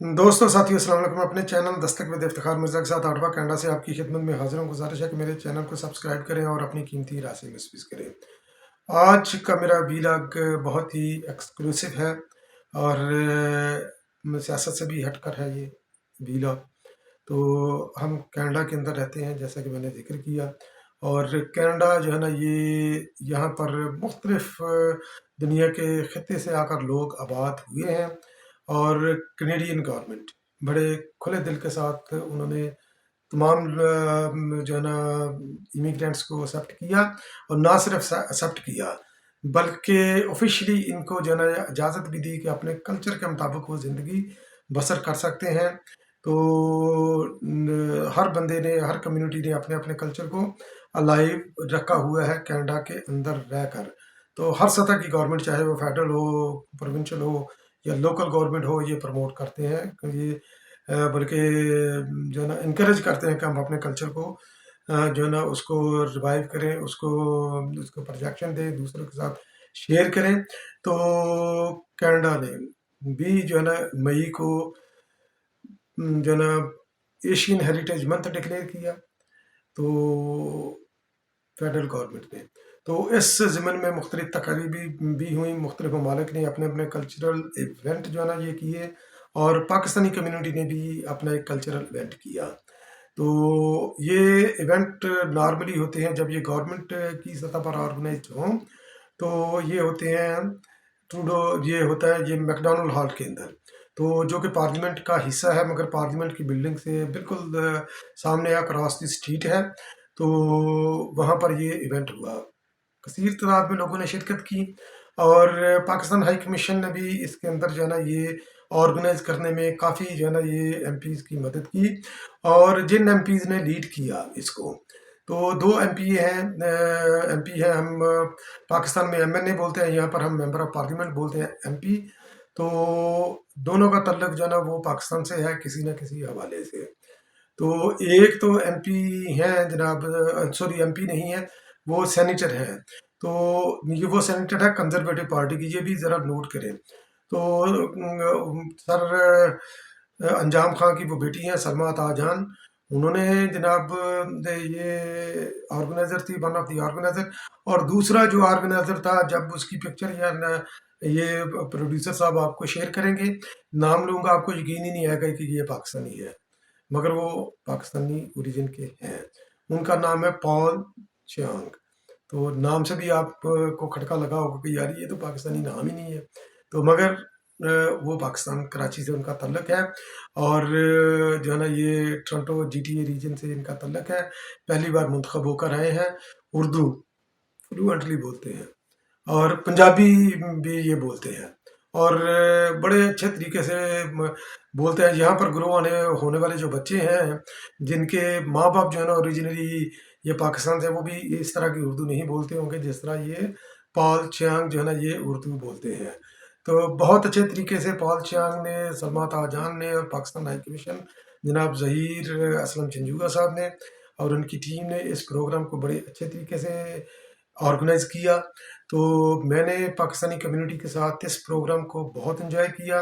दोस्तों साथियों अस्सलाम वालेकुम। अपने चैनल दस्तक विद इफ्तिखार मिर्ज़ा के साथ आठवा कनाडा से आपकी खिदमत में हाजिर हूँ। गुजारिश है कि मेरे चैनल को सब्सक्राइब करें और अपनी कीमती राय से मिसयूज़ करें। आज का मेरा वीलॉग बहुत ही एक्सक्लूसिव है और सियासत से भी हटकर है ये वीलॉग। तो हम कनाडा के अंदर रहते हैं जैसा कि मैंने ज़िक्र किया, और कनाडा जो है ना ये यहाँ पर मुख्तलिफ़ दुनिया के ख़ित्ते से आकर लोग आबाद हुए हैं। और कनेडियन गवर्नमेंट बड़े खुले दिल के साथ उन्होंने तमाम जो है ना इमिग्रेंट्स को एक्सेप्ट किया, और ना सिर्फ एक्सेप्ट किया बल्कि ऑफिशियली इनको जो है ना इजाज़त भी दी कि अपने कल्चर के मुताबिक वो ज़िंदगी बसर कर सकते हैं। तो हर बंदे ने, हर कम्युनिटी ने अपने अपने कल्चर को अलाइव रखा हुआ है कनाडा के अंदर रहकर। तो हर सतह की गवर्नमेंट, चाहे वो फेडरल हो, प्रोविंशियल हो या लोकल गवर्नमेंट हो, ये प्रमोट करते हैं कि ये बल्कि जो है ना इनकरेज करते हैं कि हम अपने कल्चर को जो है ना उसको रिवाइव करें, उसको उसको प्रोजेक्शन दें, दूसरों के साथ शेयर करें। तो कनाडा ने भी जो है ना मई को जो है ना एशियन हेरिटेज मंथ डिक्लेयर किया, तो फेडरल गवर्नमेंट ने। तो इस ज़िमन में मुख्तलिफ तकारीबें भी हुई, मुख्तलिफ ममालिक ने अपने अपने कल्चरल इवेंट जो है ना ये किए, और पाकिस्तानी कम्यूनिटी ने भी अपना एक कल्चरल इवेंट किया। तो ये इवेंट नॉर्मली होते हैं जब ये गवर्नमेंट की सतह पर ऑर्गेनाइज हों, तो ये होते हैं ट्रूडो, ये होता है ये मैकडॉनल्ड हॉल के अंदर, तो जो कि पार्लियामेंट का हिस्सा है, मगर पार्लियामेंट की बिल्डिंग से बिल्कुल सामने अक्रॉस द स्ट्रीट है। तो वहाँ पर ये इवेंट हुआ, कसीर तादाद में लोगों ने शिरकत की, और पाकिस्तान हाई कमीशन ने भी इसके अंदर जो है ना ये ऑर्गेनाइज करने में काफ़ी जो है ना ये एमपीज़ की मदद की। और जिन एमपीज़ ने लीड किया इसको, तो दो एमपी हैं, हम पाकिस्तान में एमएनए बोलते हैं, यहाँ पर हम मेंबर ऑफ पार्लियामेंट बोलते हैं एमपी। तो दोनों का तल्लक जो है ना वो पाकिस्तान से है किसी न किसी हवाले से। तो एक तो एमपी हैं जनाब, सॉरी एमपी नहीं है, वो सेनेटर हैं। तो ये वो सेनेटर है कंजर्वेटिव पार्टी की, ये भी ज़रा नोट करें। तो सर अंजाम खां की वो बेटी हैं सलमा ताजान, उन्होंने जनाब ये ऑर्गेनाइज़र थी, वन ऑफ द ऑर्गेनाइज़र। और दूसरा जो ऑर्गेनाइज़र था, जब उसकी पिक्चर या न, ये प्रोड्यूसर साहब आपको शेयर करेंगे, नाम लूँगा आपको यकीन ही नहीं आएगा कि ये पाकिस्तानी है, मगर वो पाकिस्तानी ओरिजिन के हैं। उनका नाम है पॉल चियांग। तो नाम से भी आपको खटका लगा होगा कि यार ये तो पाकिस्तानी नाम ही नहीं है, तो मगर वो पाकिस्तान कराची से उनका तल्लक है। और जो है ना ये टोरंटो जीटीए रीजन से इनका तल्लक है, पहली बार मुंतखब होकर आए हैं, उर्दू फ्लुएंटली बोलते हैं और पंजाबी भी ये बोलते हैं, और बड़े अच्छे तरीके से बोलते हैं। यहाँ पर ग्रो होने वाले जो बच्चे हैं, जिनके माँ बाप जो है ना ओरिजिनली ये पाकिस्तान से, वो भी इस तरह की उर्दू नहीं बोलते होंगे जिस तरह ये पॉल चियांग जो है ना ये उर्दू बोलते हैं। तो बहुत अच्छे तरीके से पॉल चियांग ने, सलमा ताजान ने, और पाकिस्तान हाई कमीशन जनाब ज़हीर असलम चंजूगा साहब ने और उनकी टीम ने इस प्रोग्राम को बड़े अच्छे तरीके से ऑर्गेनाइज़ किया। तो मैंने पाकिस्तानी कम्युनिटी के साथ इस प्रोग्राम को बहुत एंजॉय किया,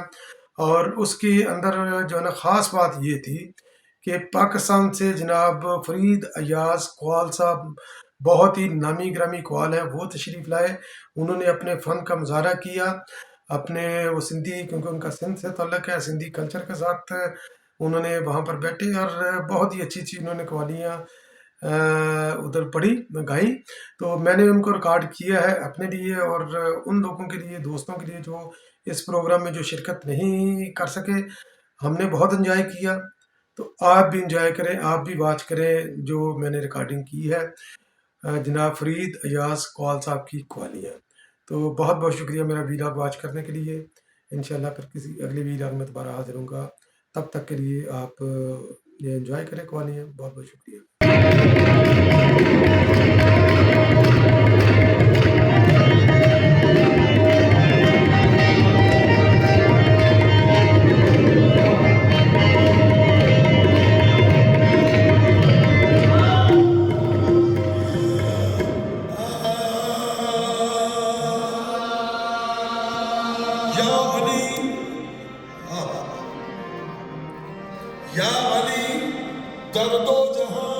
और उसके अंदर जो है ना ख़ास बात ये थी कि पाकिस्तान से जनाब फरीद अयाज कवाल साहब, बहुत ही नामी ग्रामी कवाल हैं, वो तशरीफ़ लाए। उन्होंने अपने फ़न का मुज़ाहरा किया, अपने वो सिंधी, क्योंकि उनका सिंध से ताल्लुक़ है, सिंधी कल्चर के साथ उन्होंने वहाँ पर बैठे और बहुत ही अच्छी उन्होंने कवालियाँ उधर पढ़ी, गाई। तो मैंने उनको रिकॉर्ड किया है अपने लिए और उन लोगों के लिए, दोस्तों के लिए जो इस प्रोग्राम में जो शिरकत नहीं कर सके। हमने बहुत एंजॉय किया, तो आप भी एंजॉय करें, आप भी वॉच करें जो मैंने रिकॉर्डिंग की है जनाब फरीद अयाज कवाल साहब की कवालियाँ। तो बहुत बहुत शुक्रिया मेरा वीलॉग वॉच करने के लिए। इंशाल्लाह फिर किसी अगले वीलॉग में दोबारा हाजिर होऊंगा, तब तक के लिए आप ये एंजॉय करें कवालियाँ। बहुत बहुत शुक्रिया। या अली दर्दो जहां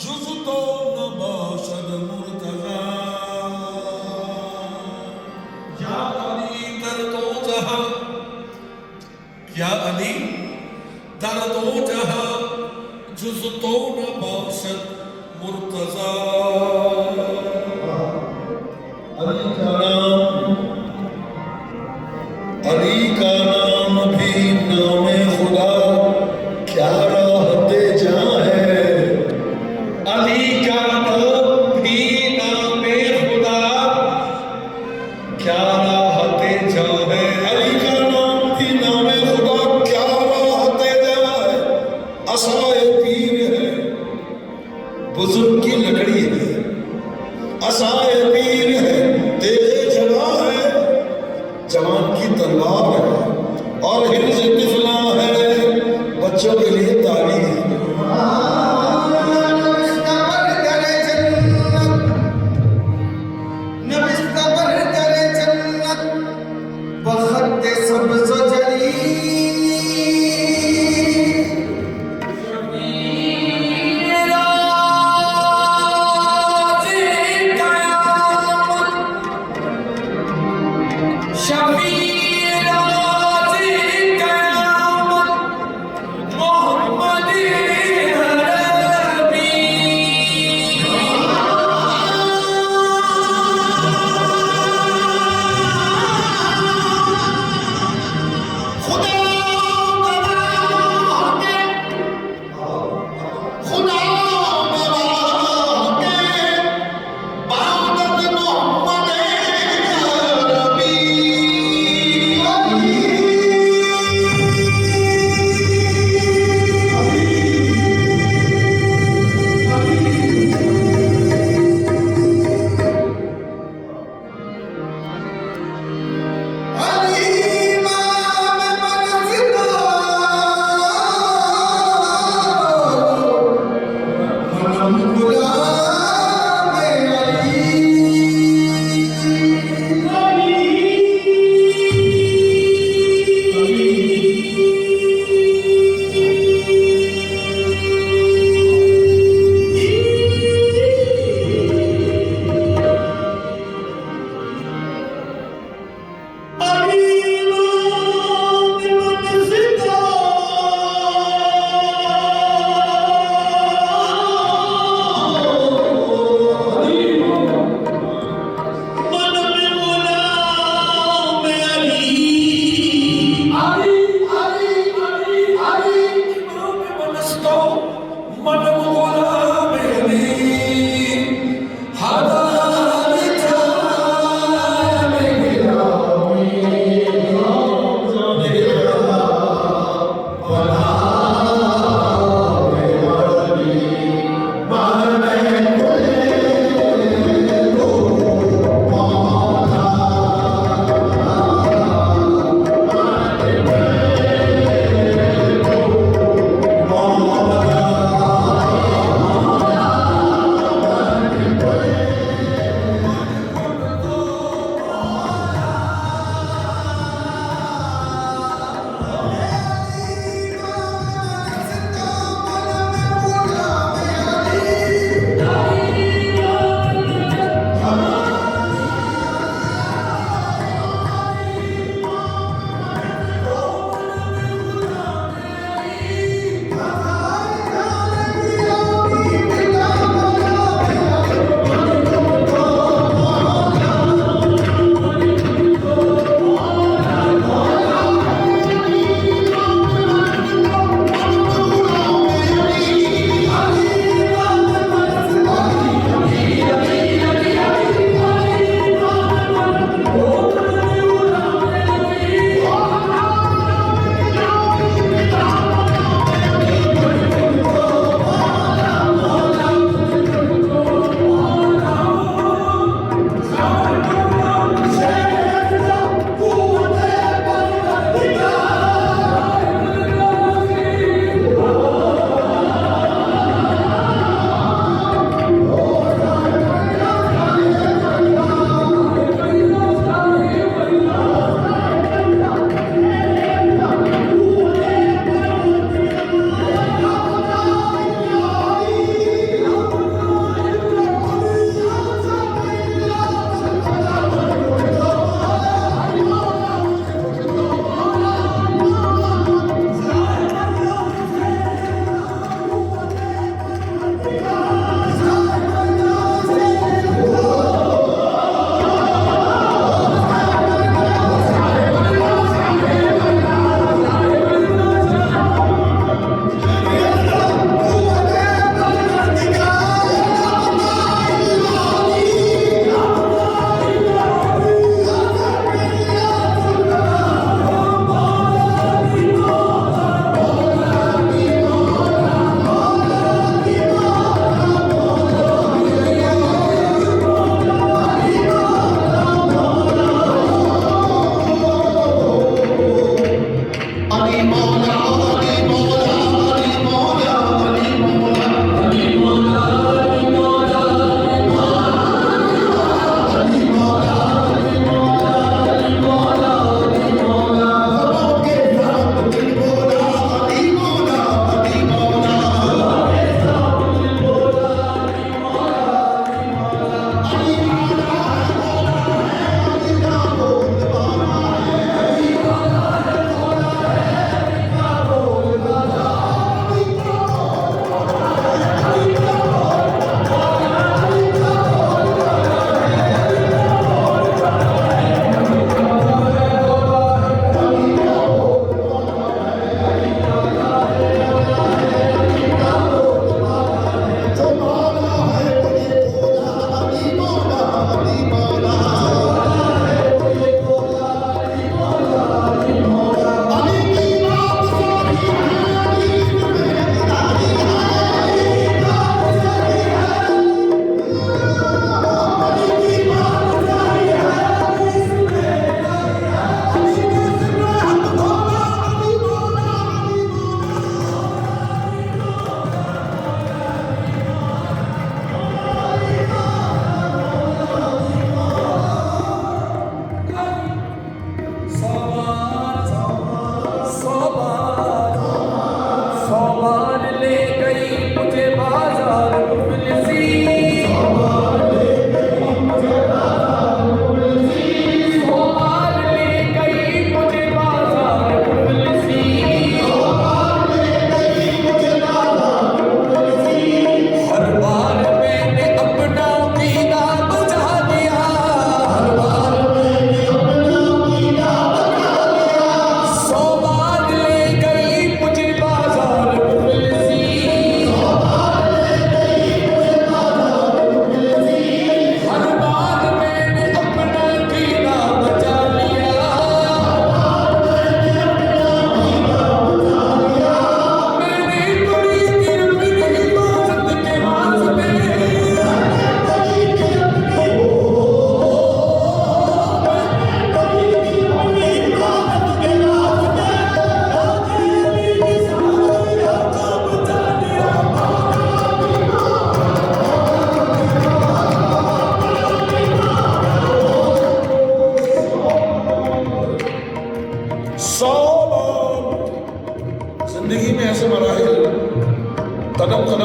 जुज तो न बाशद मुर्तजा। या अली दर्दो जहां, या अली दर्दो जहां जुज तो न बाशद मुर्तजा। अली का नाम, अली का नाम भी नामे खुदा, क्या राहते जहां है। अली का नाम भी नामे खुदा, क्या राहते जहां है। अली का नाम भी नामे खुदा, क्या राहते जहां है। असाए पीर है, बुजुर्ग की लकड़ी है। असाए पीर है, तेरे जवा है, जवान की तलवार है। और हिर्ज तिफला है, बच्चों के लिए तारीफ है।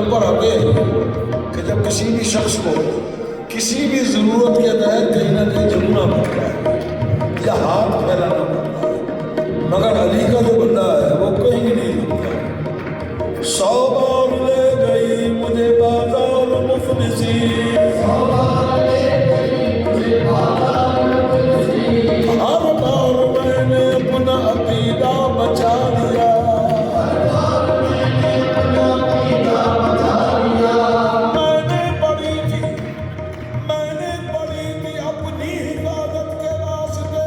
पर आते हैं कि जब किसी भी शख्स को किसी भी ज़रूरत के तहत कहीं ना कहीं झुकना पड़ता है या हाथ फैलाना पड़ता है, मगर अली का जो बंदा है वो कहीं नहीं झुकता। 100 बार ले गई मुझे बाजार मुफलिसी, हर बार मैंने अपना अकीदा बचा लिया। मैंने पढ़ी थी अपनी हिफाजत के वास्ते,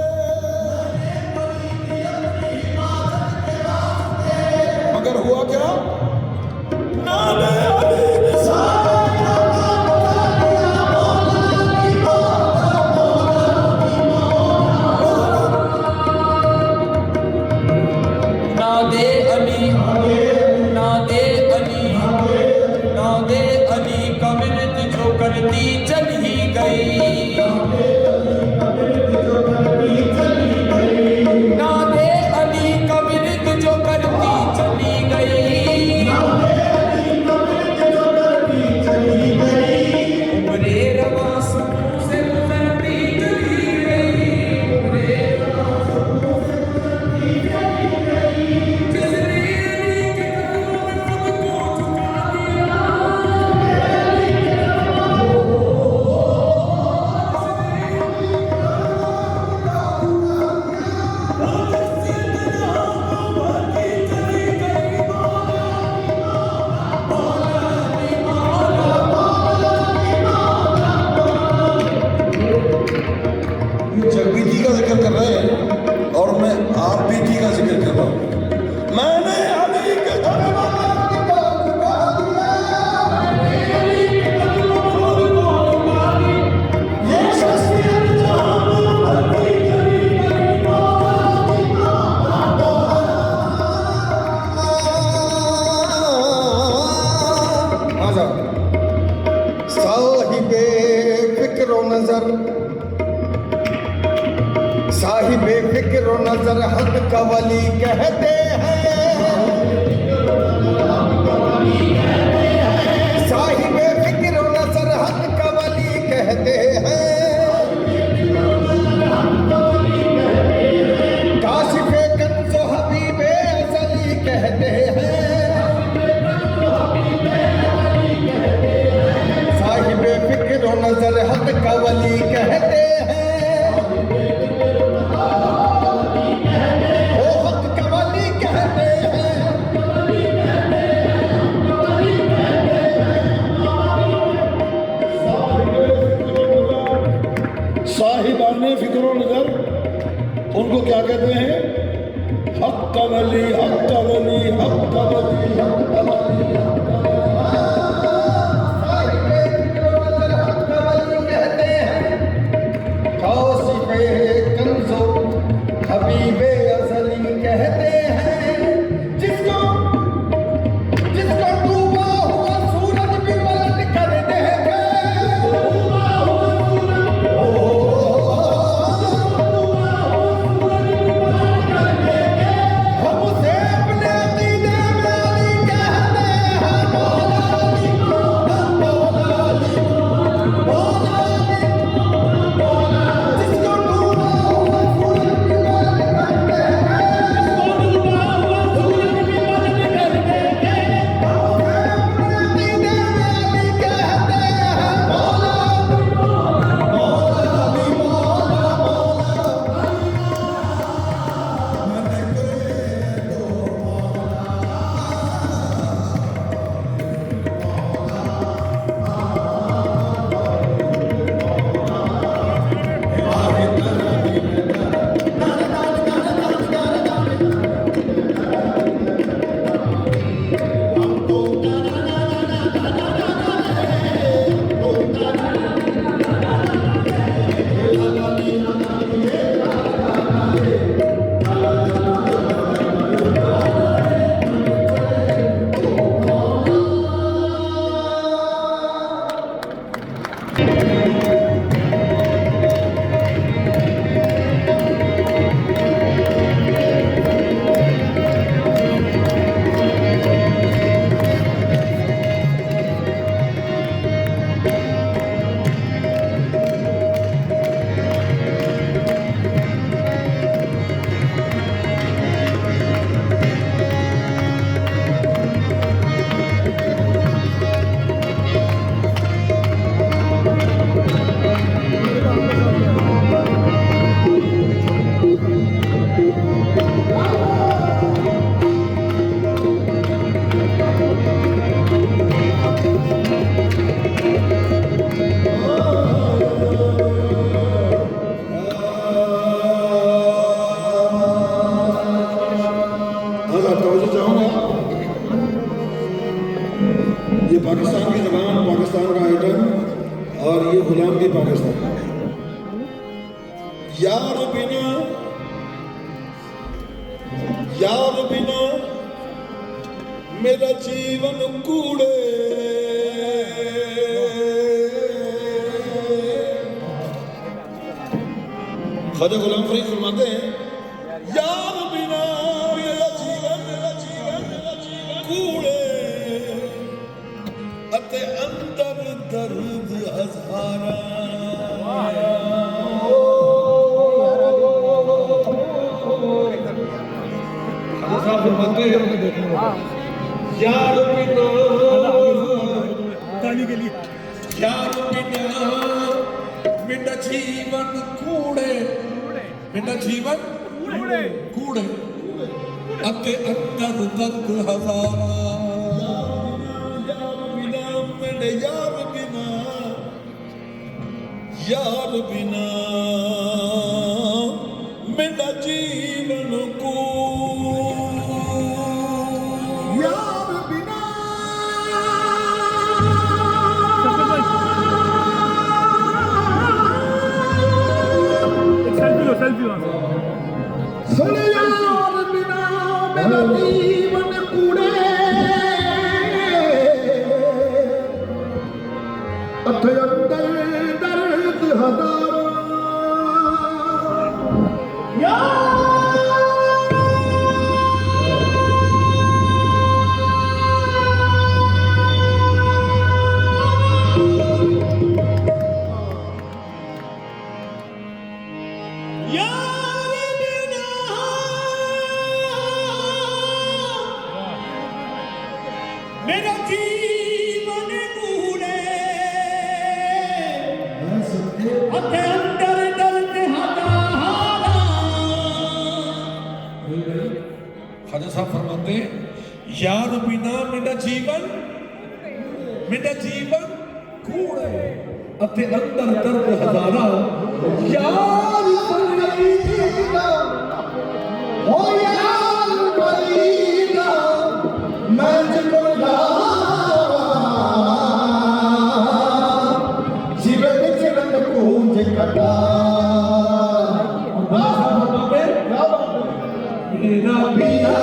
मगर हुआ क्या? नाले अली ने नादे अली, नादे अली, नादे अली का विरद जो करती चल ही गई। नादे अली का विरद जो करती चली गई। उम्रे रवां सुकून से गुजरती चली गई। उम्रे रवां सुकून से गुजरती चली गई। जिसने अली के कदमों में खुद को झुका दिया। जगबीती का जिक्र कर रहे हैं और मैं आप बीती का जिक्र कर रहा हूं। मैंने अली के कदमों में खुद को झुका दिया। ये शख्सियत जहां बढ़ती चली गई। साहिबे फिक्र नजर, साहिबे फिक्र नजर हद का वली कहते हैं। साहिबे फिक्र नजर हद का वली कहते हैं। काशिफे कंज़ो हबीबे अज़ली कहते हैं। साहिबे फिक्र नजर हद का वली कहते हैं। वो हद का वली कहते हैं। साहिबाने फिक्र नजर उनको क्या कहते हैं? हक का वली, हक का वली, हक का वली, हक का वली। साहिबे फिक्र नजर हद का वली कहते हैं। काशिफे कंज़ो हबीबे अज़ली कहते हैं। जिसको डूबा हुआ सूरज भी पलट कर देगा। हम उसे अपने अक़ीदे में अली कहते हैं। मौला अली, मौला अली, मौला अली। जिसको डूबा पाकिस्तान की ज़बान, पाकिस्तान का आइटम और ये गुलाम भी पाकिस्तान। यार बिना मेरा जीवन कूड़े, ख्वाजा गुलाम फरीद फरमाते हैं यार बिना मेरा जीवन कूड़े, अते अंदर दर्द हज़ारा। साहब फरमाते हैं यार बिना मेरा जीवन कूड़े, मेरा जीवन कूड़े, अते अंदर दर्द हज़ारा। यार बिना मेरा जीवन को, यार बिना सुन यार बिना मेरा जीवन कूड़े, अथे अंदर दर्द हज़ारा। मेरा जीवन कूड़े, अते अंदर दर्द हज़ारा। ख्वाजा साहब फरमाते यार बिना मेरा जीवन कूड़े, अते अंदर दर्द हज़ारा। यार फरीदा ओ यार फरीदा मैं जिको जीवन जीवन कूंज कटा, मेरा पिया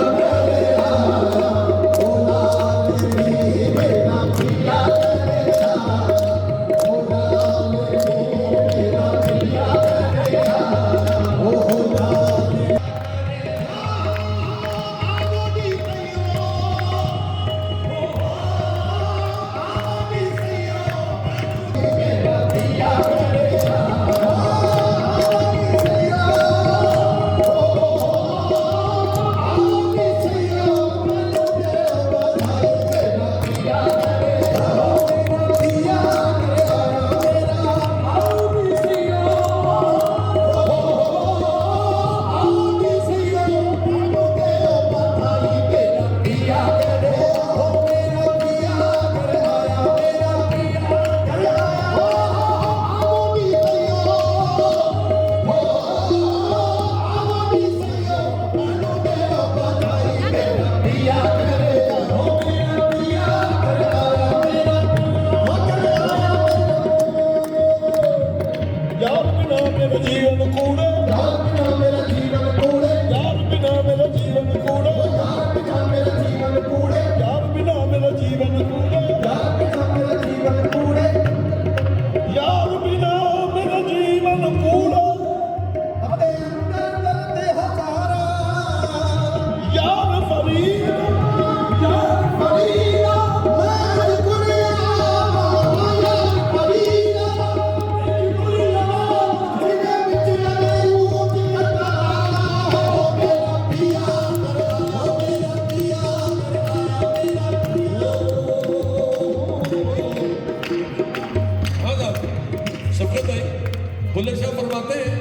बुल्ले शाह फरमाते हैं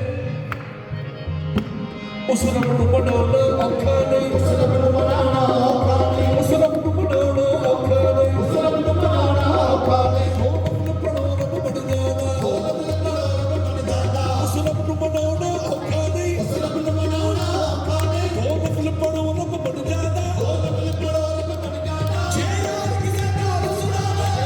उस रब नूं मनाउणा औखा नहीं, उस रब नूं मनाउणा औखा नहीं, उस रब नूं मनाउणा औखा नहीं, उस रब नूं मनाउणा औखा नहीं। हो मतलब पढ़ो रब बन जावा, हो मतलब पढ़ो रब बन जावा, उस रब नूं मनाउणा औखा नहीं, उस रब नूं मनाउणा औखा नहीं। हो मतलब पढ़ो रब बन जावा, हो मतलब पढ़ो रब बन जावा। जे यार किसे दा सुनावे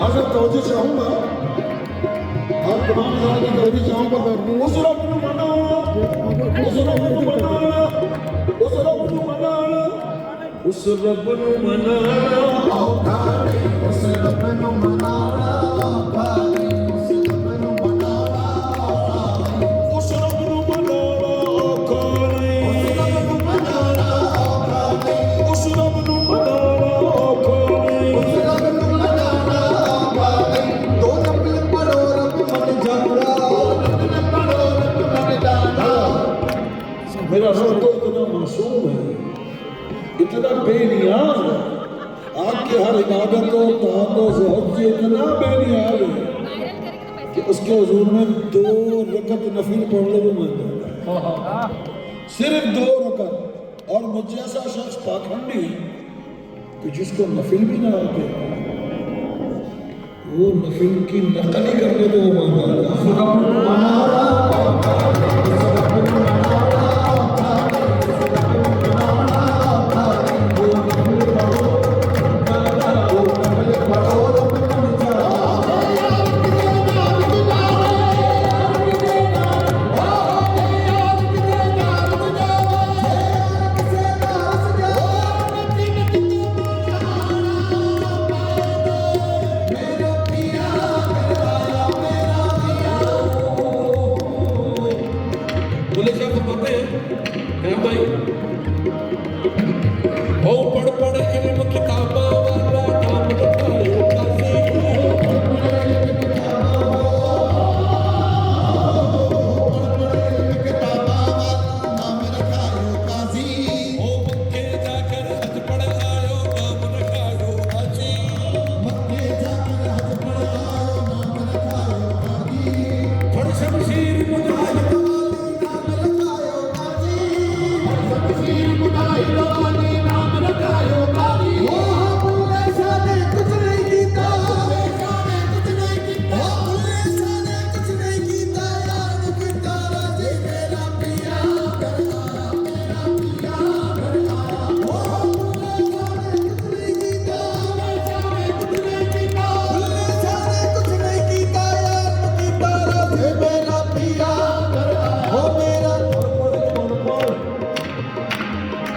हजरत तवज्जो चाहूंगा, आप तमाम हज़रात की तवज्जो चाहूंगा। उस रब नूं मनाना, उस रब नूं मनाना, उस रब नूं मनाना, उस रब नूं मनाना औखा नहीं, उस रब नूं मनाना औखा नहीं, उस रब नूं मनाना औखा नहीं, उस रब नूं मनाना औखा नहीं, उस रब नूं मनाना औखा नहीं, उस रब नूं मनाना औखा नहीं, उस रब नूं मनाना औखा नहीं। दो नफल पढ़ो रब मन जाना, दो नफल पढ़ो रब मन जाना। मेरा रब तो इतना मासूम है, इतना बेनियाज है, आपकी हर इबादत और ताक़त और ज़ोहद से इतना बेनियाज है कि उसके हुजूर में 2 रकत नफिल पढ़ लो वो मान जाता है। सिर्फ 2 रकत। और मुझ जैसा शख्स पाखंडी कि जिसको नफिल भी ना आते, वो नफिल की नकल ही करने तो वो मान जाता है। बोले क्या फरमाते हैं क्या भाई, ओ पढ़ पढ़ इल्म किताबा वाला नाम रखायो काजी, ओ मक्के जाकर हज पढ़ आयो नाम रखायो हाजी, पढ़ शमशीर मुजाहिद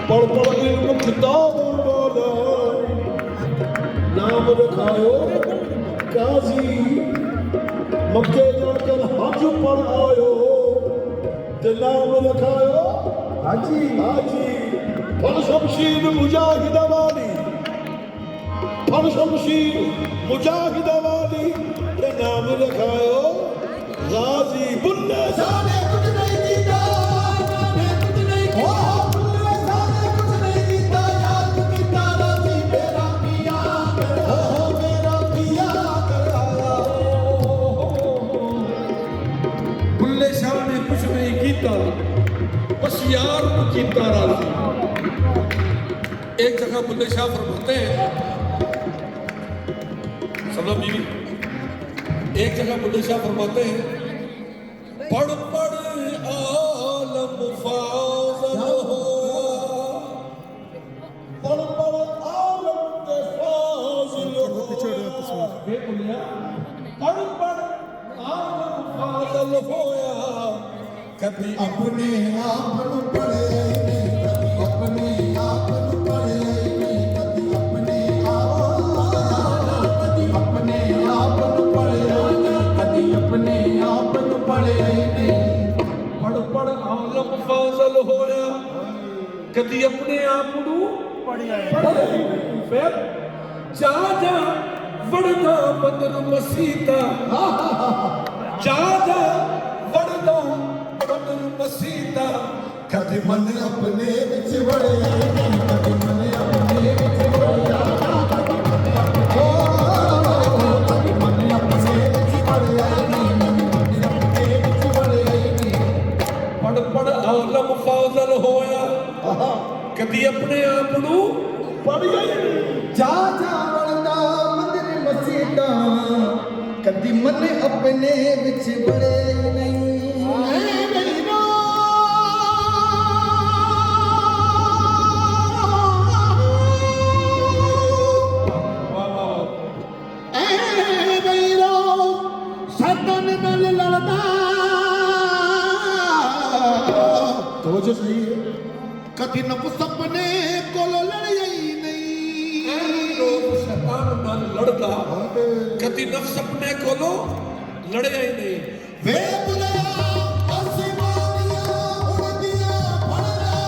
पढ़ पढ़ इल्म किताब वाला नाम रखायो काजी, मक्के जाकर हज पढ़ आयो ते नाम रखायो हाजी, हाजी। पढ़ शमशीर मुजाहिद वाली, पढ़ शमशीर मुजाहिद वाली ते नाम रखायो गाजी। बुल्ले साने कुछ नहीं कीता, कुछ नहीं कीता, बुल्ले साने कुछ नहीं कीता, याद कीता राजी मेरा पिया कर, हो मेरा पिया कर आया। बुल्ले शाह ने कुछ नहीं कीता, बस यार को कीता राजी। एक जगह बुल्ले शाह फरमाते हैं, समझो बीवी, एक जगह बुल्ले शाह फरमाते हैं, पढ़ पढ़ आलम फाज़ल होया, पढ़ पढ़ आलम के फाज़िल होया, बेकुलिया पढ़ पढ़ आलम फाज़ल होया, कभी अपने आप ਨੂੰ ਪੜਿਆ ਹੀ ਨਹੀਂ, ਕਦੀ ਆਪਣੇ ਆਪ ਨੂੰ ਪੜਿਆ ਹੀ ਨਹੀਂ, ਕਦੀ ਆਪਣੇ ਆਪ ਕਦੀ ਆਪਣੇ ਆਪ ਨੂੰ ਪੜਿਆ ਹੀ ਨਹੀਂ, ਕਦੀ ਆਪਣੇ ਆਪ ਨੂੰ ਪੜਿਆ ਹੀ ਨਹੀਂ। ਪੜ ਪੜ ਆਲਮ ਫਾਜ਼ਲ ਹੋਇਆ, ਕਦੀ ਆਪਣੇ ਆਪ ਨੂੰ ਪੜਿਆ ਫਿਰ ਜਾ ਜਾ ਵੜਦਾ ਬੰਦਰ ਮਸੀਤਾ, ਜਾ ਜਾ ਵੜਦਾ ਬੰਦਰ ਮਸੀਤਾ, ਕਦੀ ਮਨ ਆਪਣੇ ਵਿੱਚ ਵੜਿਆ ਹੀ ਨਹੀਂ, ਕਦੀ ਮਨ ਆਪਣੇ ਵਿੱਚ ਵੜਿਆ ਕਦੀ ਮਨ ਆਪਣੇ ਵਿੱਚ ਵੜਿਆ ਹੀ ਨਹੀਂ, ਕਦੀ ਮਨ ਆਪਣੇ ਵਿੱਚ ਵੜਿਆ ਹੀ ਨਹੀਂ। ਪੜ ਪੜ ਆਲਮ ਫਾਜ਼ਲ ਹੋਇਆ, ਕਦੀ ਆਪਣੇ ਆਪ ਨੂੰ ਪੜਿਆ ਹੀ ਨਹੀਂ। ਜਾ ਜਾ ਵੜਦਾ ਮੰਦਰ ਮਸੀਤਾਂ, ਕਦੀ ਮਨ ਆਪਣੇ ਵਿੱਚ ਵੜੇ ਨਹੀਂ। ਵਾਹ ਵਾਹ ਕੁਝ ਸਹੀ ਹੈ ਕਦੀ ਨਫਸ ਆਪਣੇ ਕੋਲ ਲੜਿਆ ਹੀ ਨਹੀਂ ਲੋਕ ਸ਼ੈਤਾਨ ਨਾਲ ਲੜਦਾ ਕਦੀ ਨਫਸ ਆਪਣੇ ਕੋਲੋਂ ਲੜਿਆ ਹੀ ਨਹੀਂ ਵੇ ਬੁਲਿਆ ਅਸਮਾਨੀਆਂ ਉੜਦੀਆਂ ਫੜਦਾ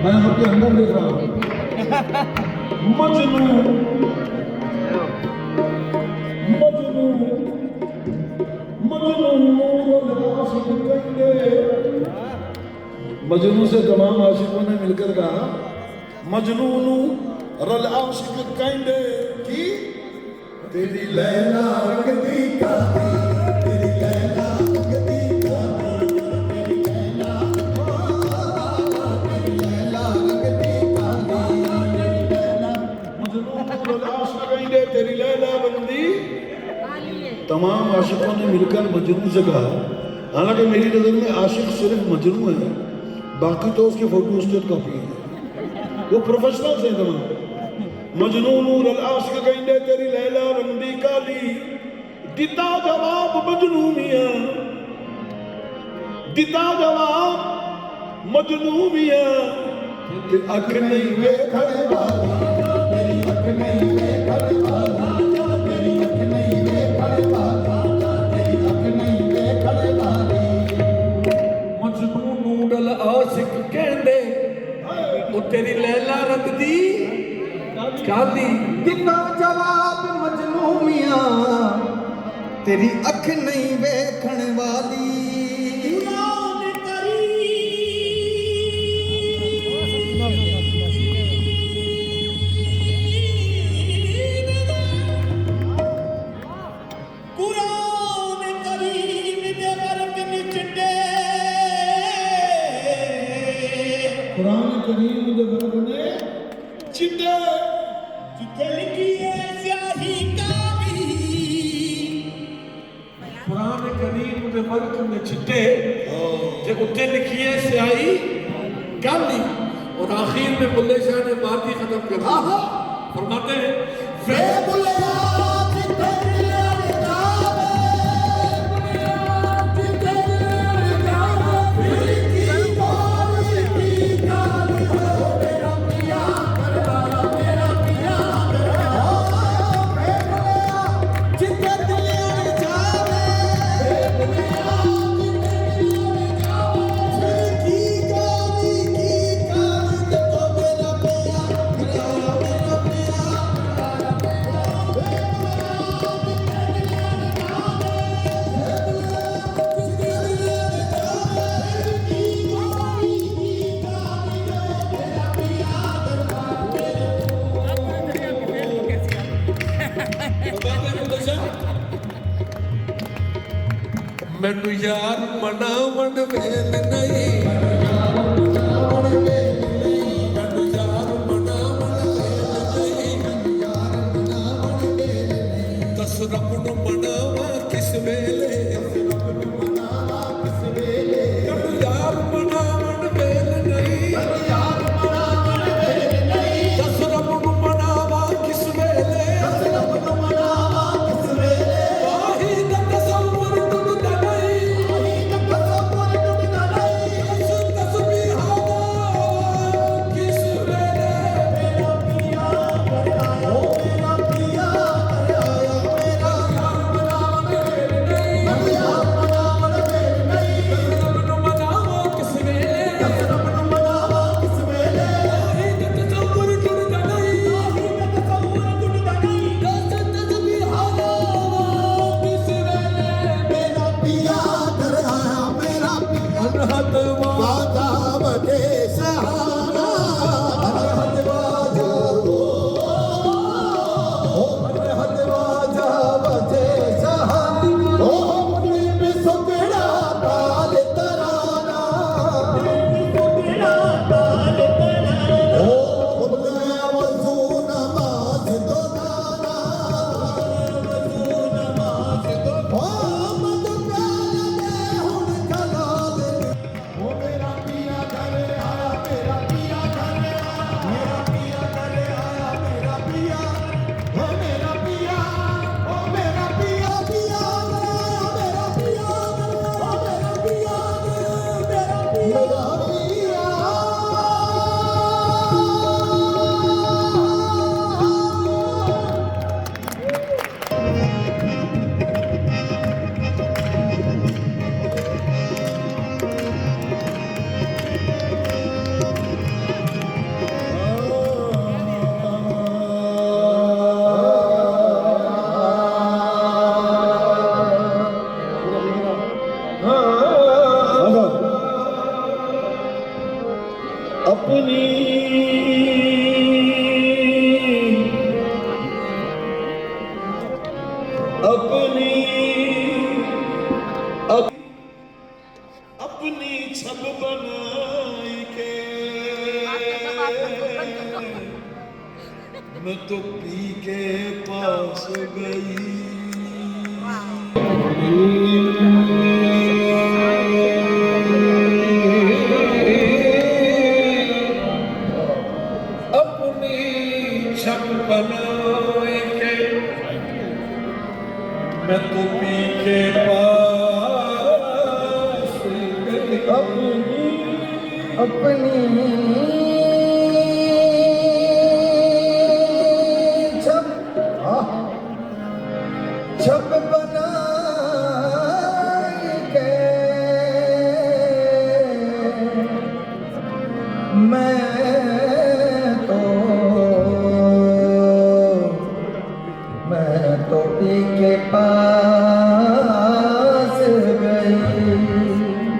मैं आपके अंदर देख रहा हूँ मजनू मजनू मजनू से तमाम आशिकों ने मिलकर कहा मजनू रल आशिक कहंदे की तेरी लैला रंगदी काती तेरी लैला रंगदी तेरी लैला बंदी तमाम आशिकों ने मिलकर मजनू से कहा हालांकि मेरी नजर में आशिक सिर्फ मजनू है बाकी तो उसकी फोटो स्टेट कॉपी है वो प्रोफेशनल है तमाम मजनू नूर अल आशिक कहंदे तेरी लैला बंदी काली दिता जवाब मजनू मियां दिता जवाब मजनू मियां ते अख नहीं वेखण वाली तेरी अख नहीं वेखण वाली तेरी अख नहीं वेखण वाली तेरी अख नहीं वेखण वाली मजनू नूडल आशिक कहंदे ओ तेरी लैला रंग दी काली दिता जवाब मजनू मियां तेरी अख नहीं वेखण वाली कुरान करीम दे वर्ग ने चिट्टे चिट्टे लिखी है स्याही काली कुरान करीम दे वर्क में चिट्टे ते उत्ते लिखी है स्याही काली और आखिर में बुल्ले शाह ने बात ही खत्म कर दी फरमाते हैं वे बुल्ला चिट्टे मैनू यार मनावन वेल नहीं दस रब नू मनावा किस वे अपनी अपनी अपनी छब बनाई के मैं तो पी के पास गई अपनी छप बनाए के मैं तो पी के पास गई। अपनी छप छप बनाई के मैं तो पी के पास गई।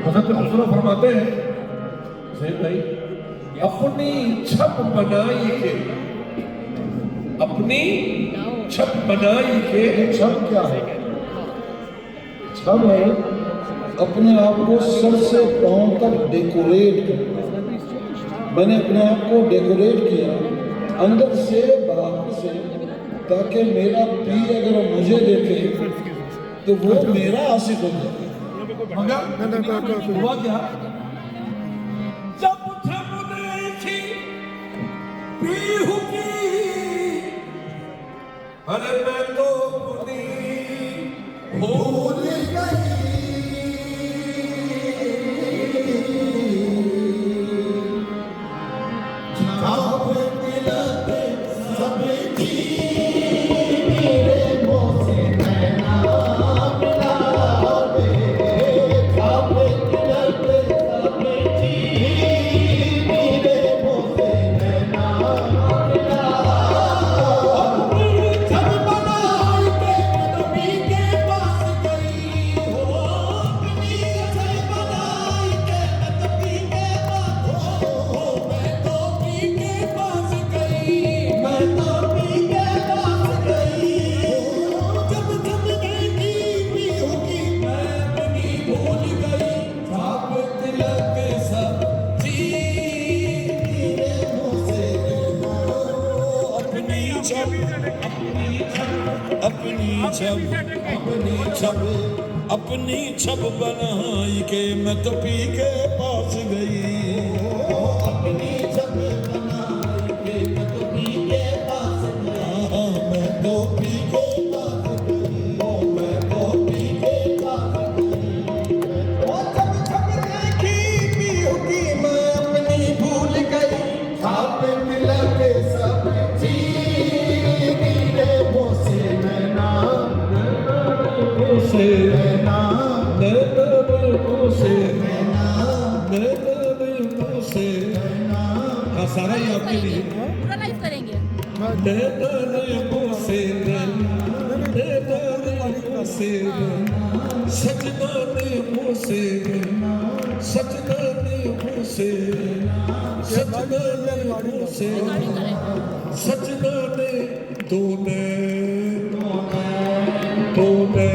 हज़रत हुज़ूर फरमाते हैं सैयद भाई, अपनी छप बनाई के, अपनी छप बनाई के। छब क्या है? छब है अपने आप को सर से पांव तक डेकोरेट कर। मैंने अपने आप को डेकोरेट किया अंदर से बाहर से, ताकि मेरा पी अगर मुझे देखे तो वो मेरा आशिक हो जाए। हुआ क्या? जब छप देखी पीहू की, अरे मैं तो अपनी भूल अपनी छब बनाई के मैं तो पी के पास गई। अपनी छब बनाई के मैं तो पी के पास गई। मैं तो पी के पास गई। मैं तो पी के पास गई। वो छब छब देखी पी होगी मैं अपनी भूल गई। खाप मिला के सब जी गिरे बोसे नैना से हाँ सारा ही आपके लिए पूरा लाइव करेंगे। सजना ने मुझसे सजना ने मुझसे सजना ने मुझसे सजना ने तूने तूने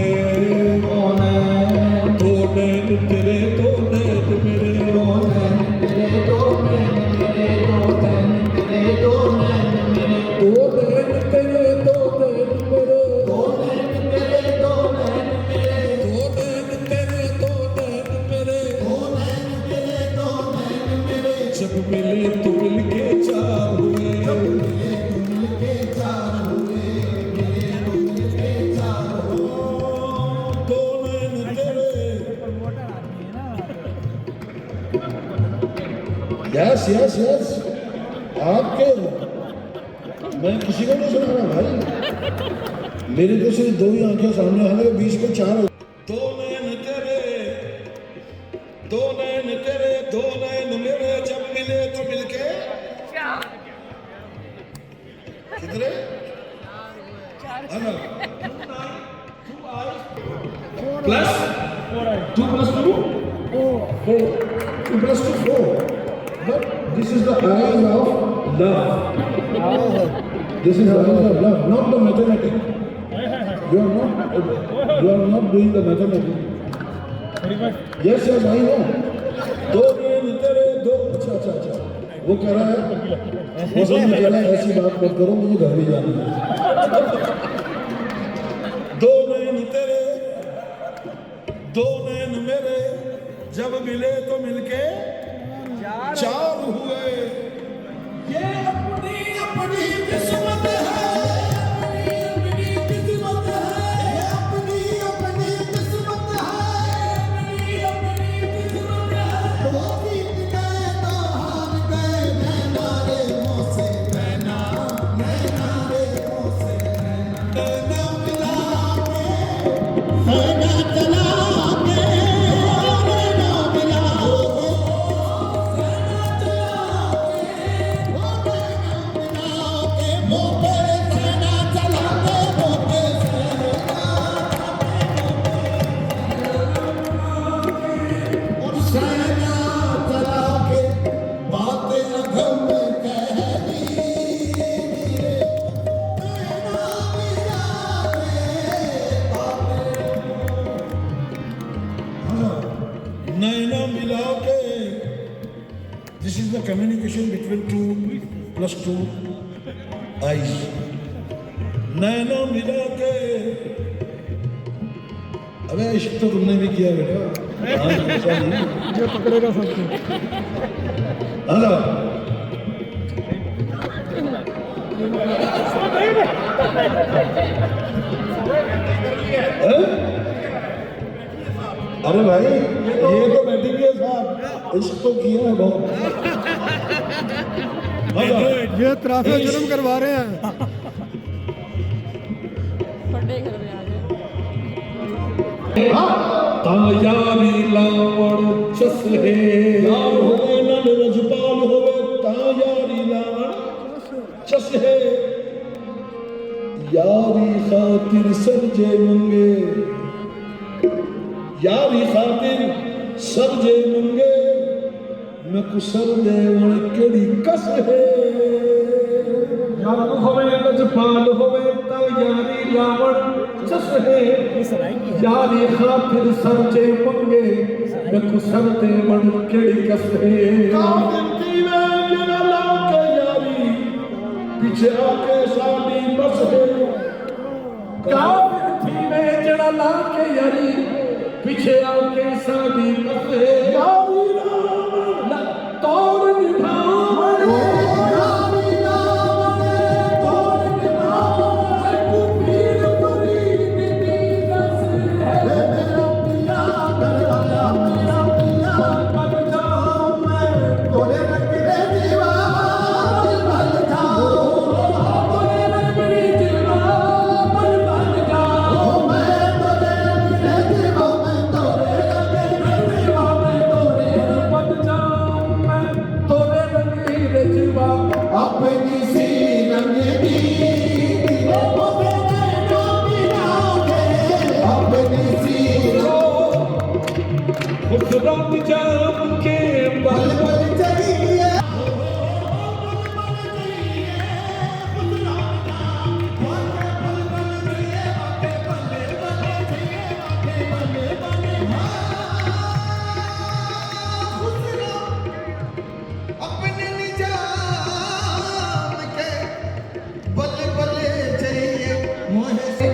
तूने तेरे तूने मेरे जब मिले तो मिलके चार हुए। यस यस यस आपके मैं किसी को नहीं सुना रहा भाई, मेरे को सिर्फ दो ही आंखें सामने आने के बीच में चार। दो नैन मेरे जब मिले तो मिलके कितने plus 2 + 2 4 2 + 2 4 but This is the eyes of love. This is the eyes of love, not the mathematics. You are not doing the mathematics. Yes, yes, I know. दो नैन तेरे दो अच्छा वो कह रहा है वो समझ कह रहा है ऐसी बात मत करो मुझे घर भी जाना है दो नैन तेरे दो नैन मेरे जब मिले तो मिलके चार हुए ये अपनी अपनी किस्मत है अपनी किस्मत है अपनी अपनी किस्मत है अपनी किस्मत है वो जीत गए तो हार गए नैना रे मोसे नैना नैना रे मोसे नैना मिला के नैना चला के नैना मिला नैना मिला के This is the communication between 2 plus 2 eyes. नैना मिला के अबे इश्क तो तुमने भी किया बेटा हाँ ऐसा नहीं जो पकड़ेगा सबको हेलो अरे भाई ये तो बैठेंगे है साहब इश्क तो किया है बहुत ये त्राफे जुर्म करवा रहे हैं तायारी लावण चसहे लाल होवे नल रजपाल होवे तायारी लावण चसहे यारी खातिर सरजे मंगे यारी खातिर सरजे मंगे मैं कुसर देवण केड़ी कस है लाल होवे लजपाल होवे तायारी लावण चसहे यारी खातिर सरजे मंगे मैं कुसर देवण केड़ी कस है काफी में जरा लाके यारी पीछे आके साडी बस है काफिर थी में जड़ा ला के यारी पीछे आके साडी बसे यारी राम तोड़ निभावण यारी लावणे तोड़ निभावणे तू पीर परी दी दस है मेरा पिया करवाला मेरा पिया बन जाऊं मैं तोरे रंग रे दीवा बन जाऊं तोरे रंग रे दीवा बन जाऊं मैं तोरे रंग रे दीवा मैं तोरे रंग रे दीवा मैं तोरे बन जाऊं मैं तोरे रंग रे दीवा अपनी सी रंग दी ओ मेरे नाम के अपनी सी खुद रंग जाम के बल बल चलिए अपने निजाम के बल बल चलिए मोहे से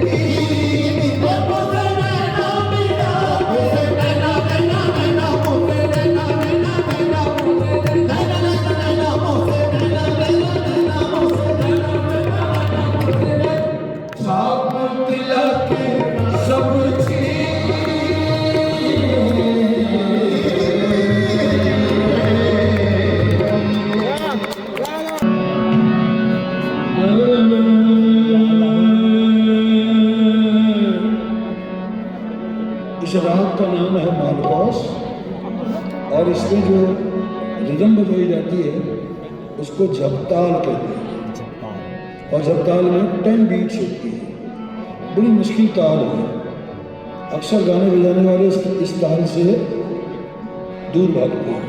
इस राग का नाम है मालकोस और इसमें जो रिदम बजाई जाती है उसको झपताल कहते हैं और झपताल में 10 बीट्स होती है बड़ी मुश्किल ताल है अक्सर गाने बजाने वाले इस ताल से दूर भागते हैं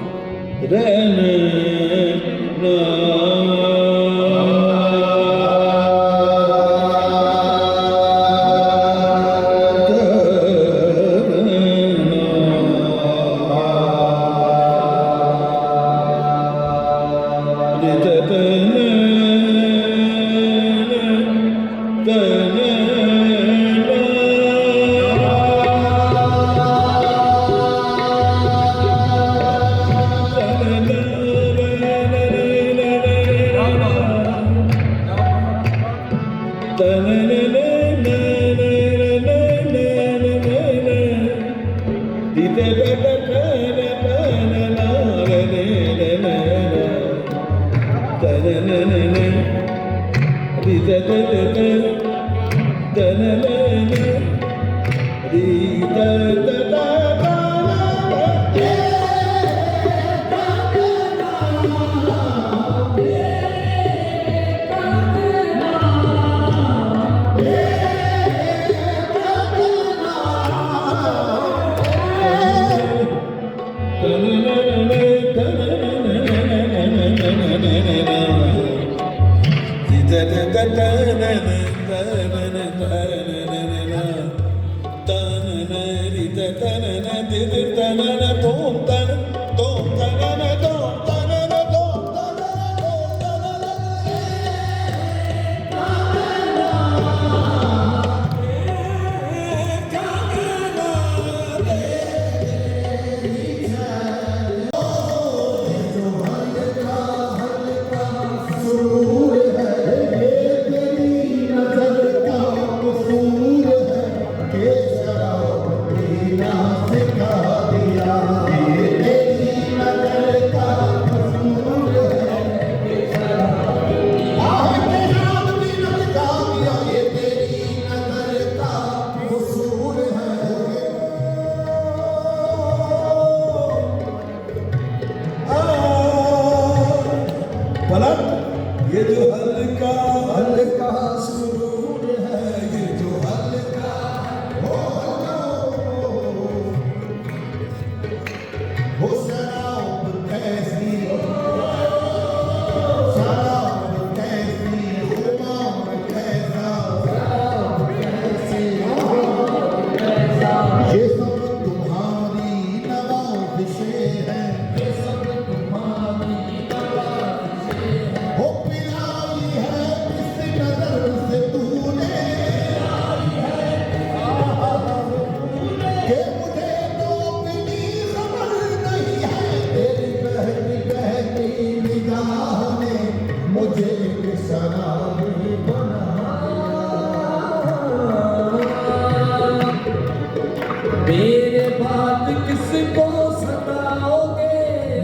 मेरे बाद किसको सताओगे,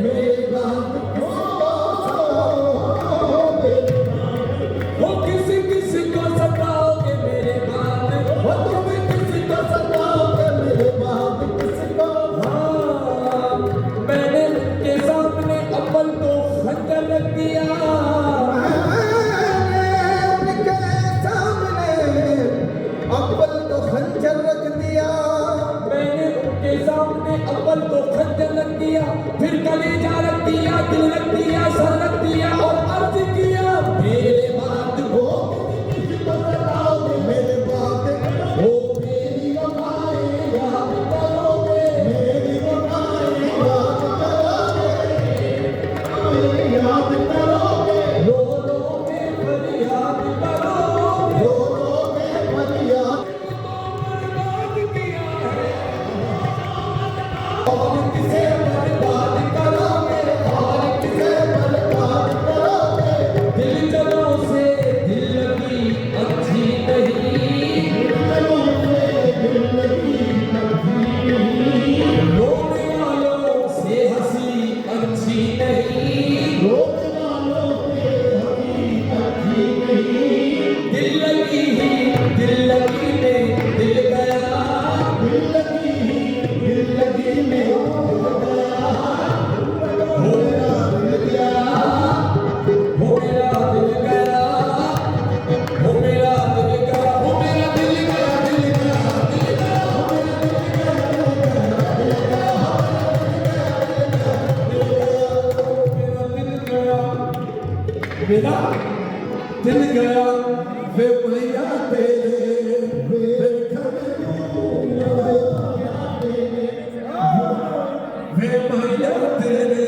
मेरे बाद वो किसको सताओगे मेरे बाद, वो तुम किसको सताओगे मेरे बाद किसको। हाँ, मैंने उनके सामने अव्वल तो खंजर रख दिया, उनके सामने अव्वल तो खंजर रख दिया, मैंने उनके सामने अव्वल तो खंजर रख दिया, फिर कलेजा रख दिया, दिल रख दिया, सर रख दिया और अर्ज किया मेरे बाद हो किसको सताओगे मेरे बाद, हो मेरी वफाएं याद करोगे, मेरी वफाएं याद करोगे, याद करोगे। मेरा दिल गया वे भैया तेरे वे भैया तेरे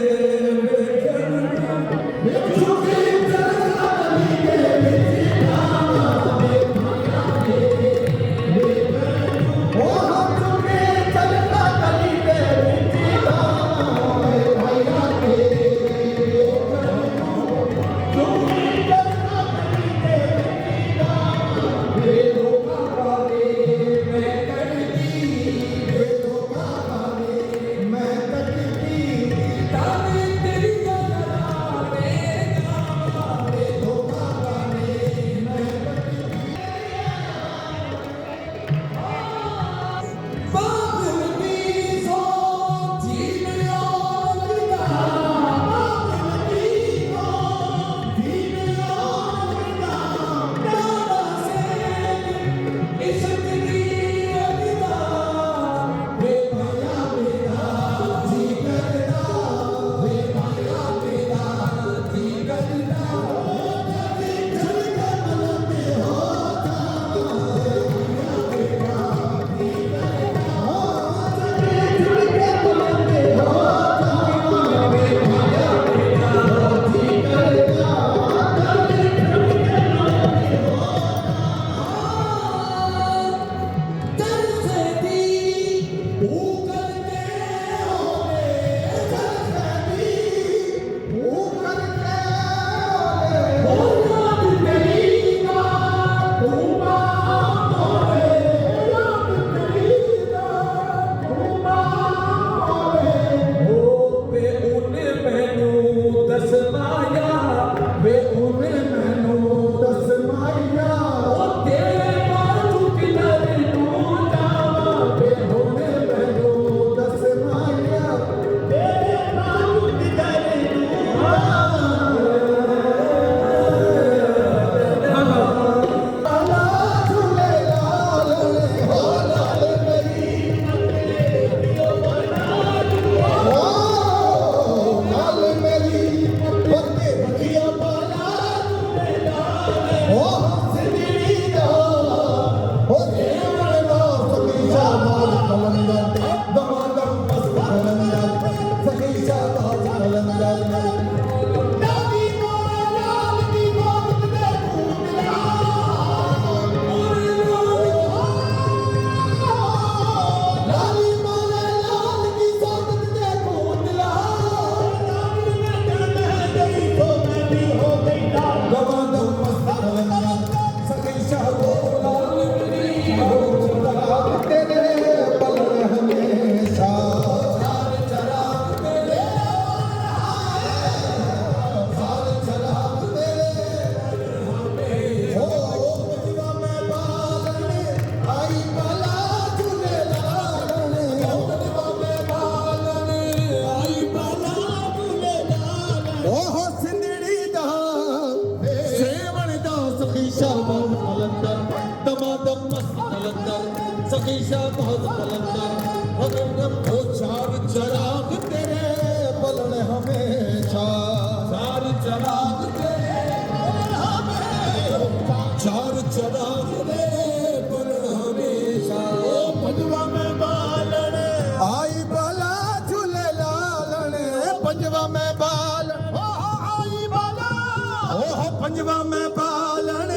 पंजवा में पालन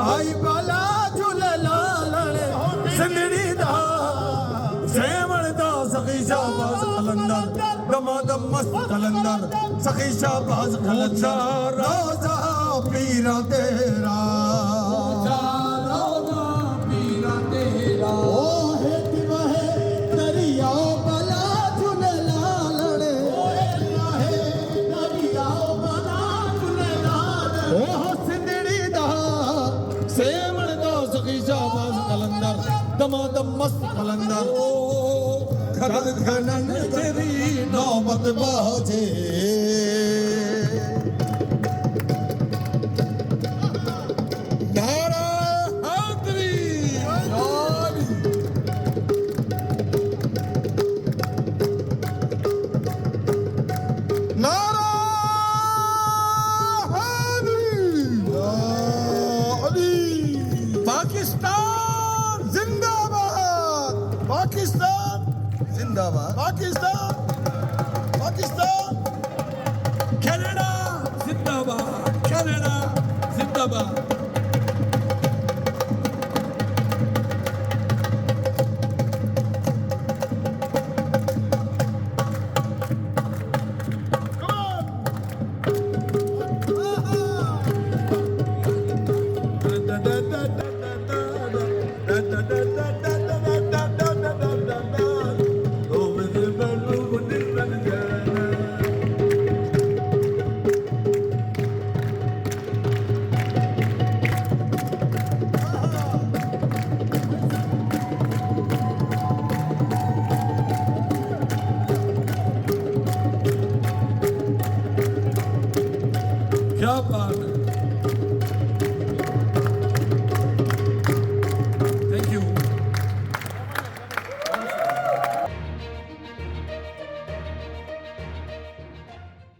आई बाला झूले लालन सिंधड़ी दा सेवण दा सखी शाहबाज कलंदर दमादम मस्त कलंदर सखी शाहबाज कलंदर रोजा पीरा तेरा दमादम मस्त कलंदर खरद खनन तेरी नौबत बाजे नारा हैदरी नारा हैदरी जिंदाबाद पाकिस्तान पाकिस्तान कनाडा जिंदाबाद कनाडा जिंदाबाद क्या बात है